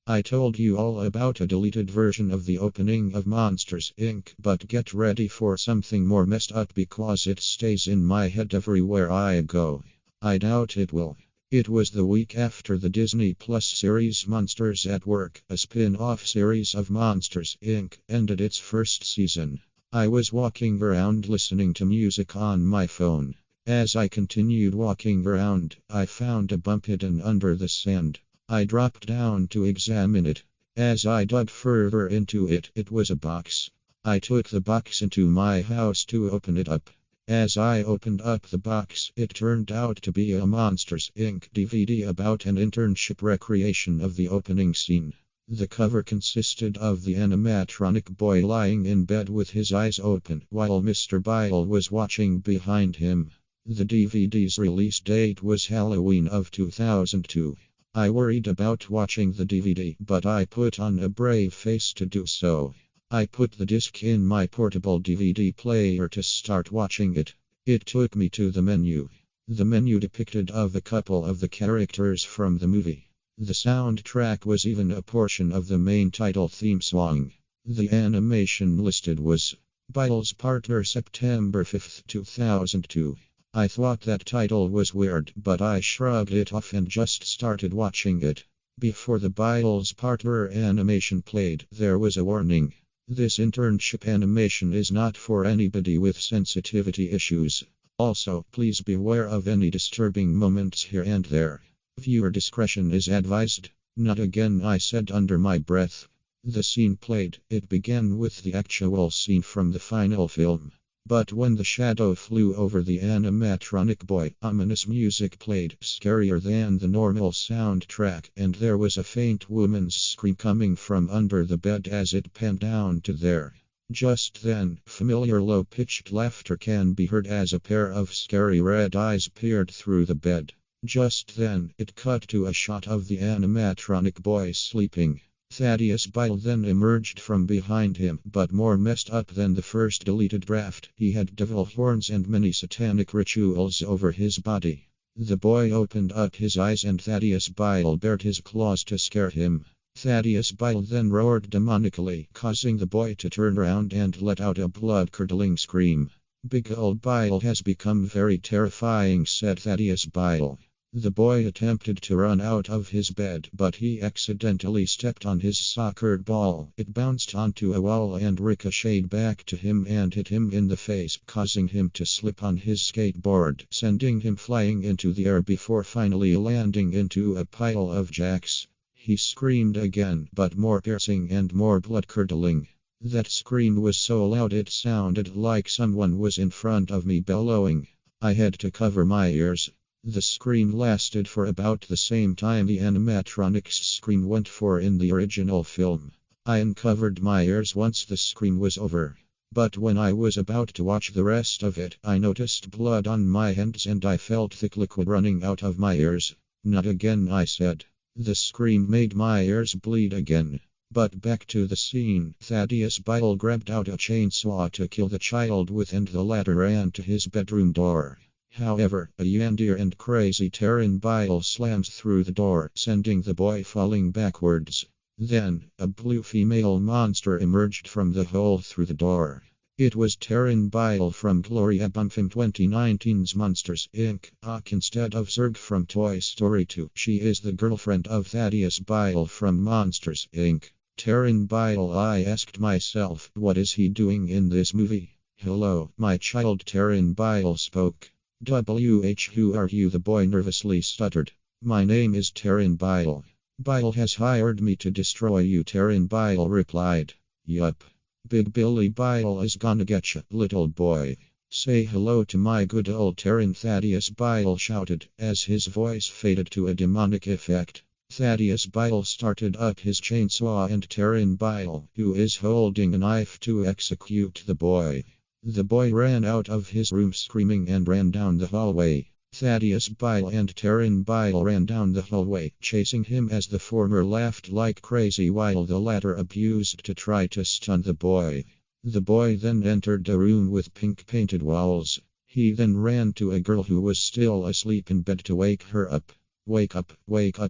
I told you all about a deleted version of the opening of Monsters Inc., but get ready for something more messed up because it stays in my head everywhere I go. I doubt it will. It was the week after the Disney Plus series Monsters at Work, a spin-off series of Monsters Inc., ended its first season. I was walking around listening to music on my phone. As I continued walking around, I found a bump hidden under the sand. I dropped down to examine it. As I dug further into it, it was a box. I took the box into my house to open it up. As I opened up the box, it turned out to be a Monsters Inc. DVD about an internship recreation of the opening scene. The cover consisted of the animatronic boy lying in bed with his eyes open, while Mr. Bile was watching behind him. The DVD's release date was Halloween of 2002. I worried about watching the DVD, but I put on a brave face to do so. I put the disc in my portable DVD player to start watching it. It took me to the menu. The menu depicted of a couple of the characters from the movie. The soundtrack was even a portion of the main title theme song. The animation listed was Bile's Partner September 5, 2002. I thought that title was weird, but I shrugged it off and just started watching it. Before the Bile's Partner animation played, there was a warning. This internship animation is not for anybody with sensitivity issues. Also, please beware of any disturbing moments here and there. Viewer discretion is advised. Not again, I said under my breath. The scene played. It began with the actual scene from the final film. But when the shadow flew over the animatronic boy, ominous music played, scarier than the normal soundtrack, and there was a faint woman's scream coming from under the bed as it panned down to there. Just then, familiar low-pitched laughter can be heard as a pair of scary red eyes peered through the bed. Just then, it cut to a shot of the animatronic boy sleeping. Thaddeus Bile then emerged from behind him, but more messed up than the first deleted draft. He had devil horns and many satanic rituals over his body. The boy opened up his eyes and Thaddeus Bile bared his claws to scare him. Thaddeus Bile then roared demonically, causing the boy to turn around and let out a blood-curdling scream. "Big ol' Bile has become very terrifying," said Thaddeus Bile. The boy attempted to run out of his bed, but he accidentally stepped on his soccer ball. It bounced onto a wall and ricocheted back to him and hit him in the face, causing him to slip on his skateboard, sending him flying into the air before finally landing into a pile of jacks. He screamed again, but more piercing and more blood-curdling. That scream was so loud it sounded like someone was in front of me bellowing. I had to cover my ears. The scream lasted for about the same time the animatronic's scream went for in the original film. I uncovered my ears once the scream was over. But when I was about to watch the rest of it, I noticed blood on my hands and I felt thick liquid running out of my ears. "Not again," I said. The scream made my ears bleed again. But back to the scene. Thaddeus Bile grabbed out a chainsaw to kill the child with and the latter ran to his bedroom door. However, a yandere and crazy Taryn Bile slams through the door, sending the boy falling backwards. Then, a blue female monster emerged from the hole through the door. It was Taryn Bile from Gloria Bumfim 2019's Monsters Inc. Instead of Zurg from Toy Story 2, she is the girlfriend of Thaddeus Bile from Monsters Inc. Taryn Bile, I asked myself, what is he doing in this movie? "Hello, my child," Taryn Bile spoke. "Who are you?" the boy nervously stuttered. "My name is Taryn Bile." "Bile has hired me to destroy you," Taryn Bile replied. "Yup. Big Billy Bile is gonna getcha, little boy." "Say hello to my good old Taryn," Thaddeus Bile shouted, as his voice faded to a demonic effect. Thaddeus Bile started up his chainsaw and Taryn Bile, who is holding a knife, to execute the boy. The boy ran out of his room screaming and ran down the hallway. Thaddeus Bile and Taryn Bile ran down the hallway, chasing him as the former laughed like crazy while the latter abused to try to stun the boy. The boy then entered a room with pink painted walls. He then ran to a girl who was still asleep in bed to wake her up. Wake up,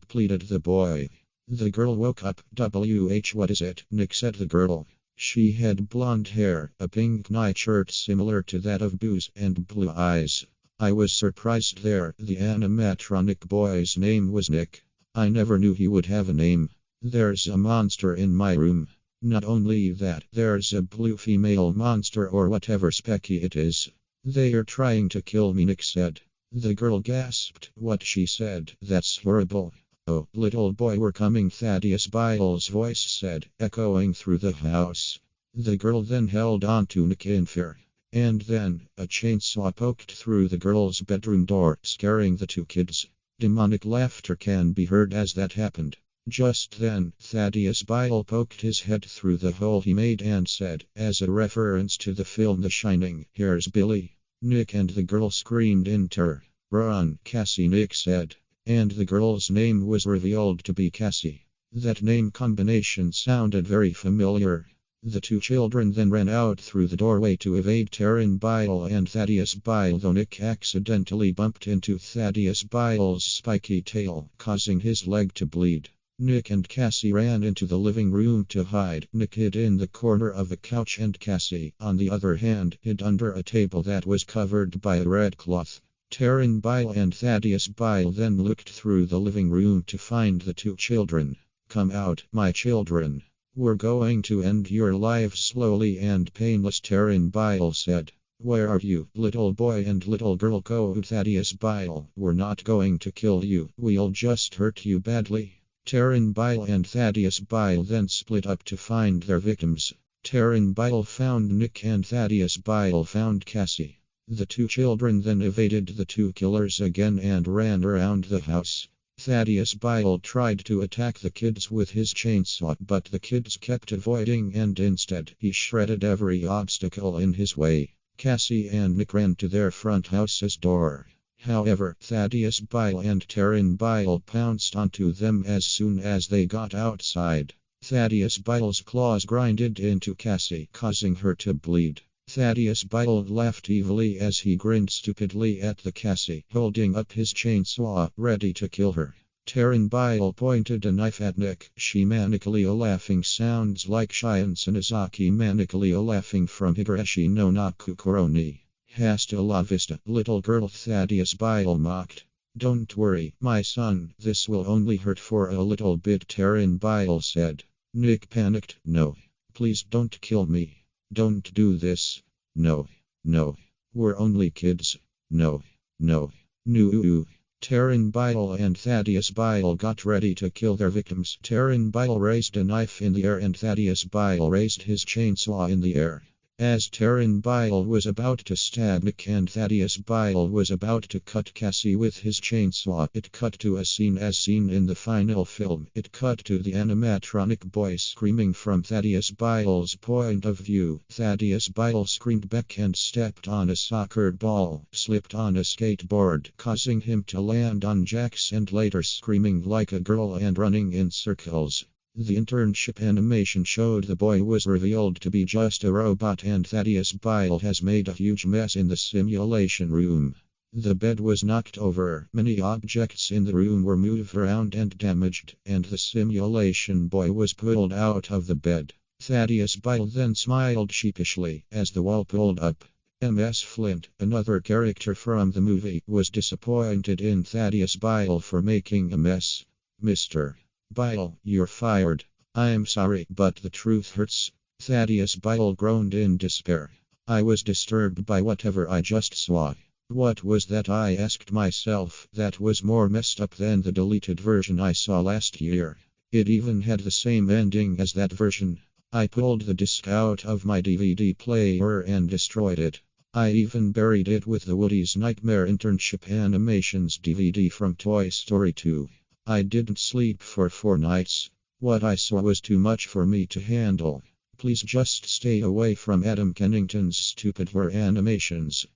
pleaded the boy. The girl woke up. What is it, Nick, said the girl. She had blonde hair, a pink nightshirt similar to that of Boo's, and blue eyes. I was surprised there. The animatronic boy's name was Nick. I never knew he would have a name. There's a monster in my room. Not only that, there's a blue female monster or whatever specky it is. They're trying to kill me, Nick said. The girl gasped. What she said, that's horrible. Oh, little boy, we're coming, Thaddeus Bile's voice said, echoing through the house. The girl then held on to Nick in fear. And then, a chainsaw poked through the girl's bedroom door, scaring the two kids. Demonic laughter can be heard as that happened. Just then, Thaddeus Bile poked his head through the hole he made and said, as a reference to the film The Shining, "Here's Billy." Nick and the girl screamed in terror. "Run, Cassie," Nick said. And the girl's name was revealed to be Cassie. That name combination sounded very familiar. The two children then ran out through the doorway to evade Taryn Bile and Thaddeus Bile, though Nick accidentally bumped into Thaddeus Bile's spiky tail, causing his leg to bleed. Nick and Cassie ran into the living room to hide. Nick hid in the corner of a couch and Cassie, on the other hand, hid under a table that was covered by a red cloth. Taryn Bile and Thaddeus Bile then looked through the living room to find the two children. "Come out, my children. We're going to end your lives slowly and painless," Taryn Bile said. "Where are you, little boy and little girl?" called Thaddeus Bile. "We're not going to kill you, we'll just hurt you badly." Taryn Bile and Thaddeus Bile then split up to find their victims. Taryn Bile found Nick and Thaddeus Bile found Cassie. The two children then evaded the two killers again and ran around the house. Thaddeus Bile tried to attack the kids with his chainsaw, but the kids kept avoiding and instead he shredded every obstacle in his way. Cassie and Nick ran to their front house's door. However, Thaddeus Bile and Taryn Bile pounced onto them as soon as they got outside. Thaddeus Bile's claws grinded into Cassie, causing her to bleed. Thaddeus Bile laughed evilly as he grinned stupidly at the Cassie, holding up his chainsaw, ready to kill her. Taryn Bile pointed a knife at Nick. She manically laughing sounds like Shion Sanazaki manically laughing from Higurashi no Nakukoroni. "Hasta la vista, little girl," Thaddeus Bile mocked. "Don't worry, my son, this will only hurt for a little bit," Taryn Bile said. Nick panicked. "No. Please don't kill me. Don't do this. No. No. We're only kids. No. No. No." Taryn Bile and Thaddeus Bile got ready to kill their victims. Taryn Bile raised a knife in the air and Thaddeus Bile raised his chainsaw in the air. As Taryn Bile was about to stab Nick and Thaddeus Bile was about to cut Cassie with his chainsaw, it cut to a scene as seen in the final film. It cut to the animatronic boy screaming from Thaddeus Bile's point of view. Thaddeus Bile screamed back and stepped on a soccer ball, slipped on a skateboard, causing him to land on jacks and later screaming like a girl and running in circles. The internship animation showed the boy was revealed to be just a robot and Thaddeus Bile has made a huge mess in the simulation room. The bed was knocked over, many objects in the room were moved around and damaged, and the simulation boy was pulled out of the bed. Thaddeus Bile then smiled sheepishly as the wall pulled up. Ms. Flint, another character from the movie, was disappointed in Thaddeus Bile for making a mess. "Mr. Bile, you're fired." "I'm sorry, but the truth hurts." Thaddeus Bile groaned in despair. "I was disturbed by whatever I just saw." "What was that?" I asked myself. "That was more messed up than the deleted version I saw last year. It even had the same ending as that version." I pulled the disc out of my DVD player and destroyed it. I even buried it with the Woody's Nightmare Internship Animations DVD from Toy Story 2. I didn't sleep for 4 nights. What I saw was too much for me to handle. Please just stay away from Adam Kennington's stupid horror animations.